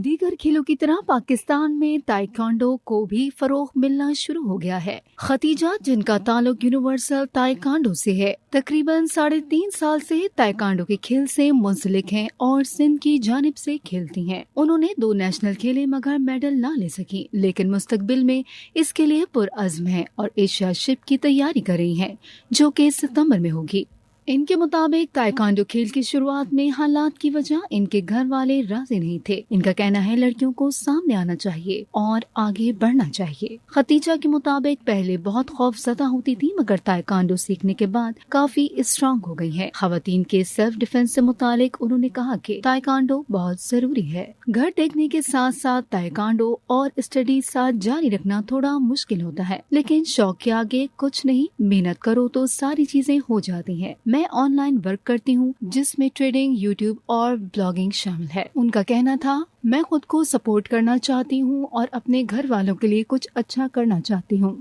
दीगर खेलों की तरह पाकिस्तान में ताइक्वांडो को भी फरोग मिलना शुरू हो गया है। खतीजा, जिनका ताल्लुक यूनिवर्सल ताइक्वांडो से है, तकरीबन 3.5 साल से ताइक्वांडो के खेल से मुंसलिक हैं और सिंध की जानिब से खेलती हैं। उन्होंने 2 नेशनल खेले मगर मेडल ना ले सकी, लेकिन मुस्तकबिल में इसके लिए पुरअज़्म है और एशियाशिप की तैयारी कर रही हैं, जो कि सितंबर में होगी। इनके मुताबिक ताइक्वांडो खेल की शुरुआत में हालात की वजह इनके घर वाले राजी नहीं थे। इनका कहना है लड़कियों को सामने आना चाहिए और आगे बढ़ना चाहिए। खतीजा के मुताबिक पहले बहुत खौफज़दा होती थी, मगर ताइक्वांडो सीखने के बाद काफी स्ट्रांग हो गई है। खवातीन के सेल्फ डिफेंस से मुतालिक उन्होंने कहा कि ताइक्वांडो बहुत जरूरी है। घर देखने के साथ साथ ताइक्वांडो और स्टडी साथ जारी रखना थोड़ा मुश्किल होता है, लेकिन शौक के आगे कुछ नहीं, मेहनत करो तो सारी चीजें हो जाती हैं। मैं ऑनलाइन वर्क करती हूँ, जिसमें ट्रेडिंग, यूट्यूब और ब्लॉगिंग शामिल है। उनका कहना था, मैं खुद को सपोर्ट करना चाहती हूँ और अपने घर वालों के लिए कुछ अच्छा करना चाहती हूँ।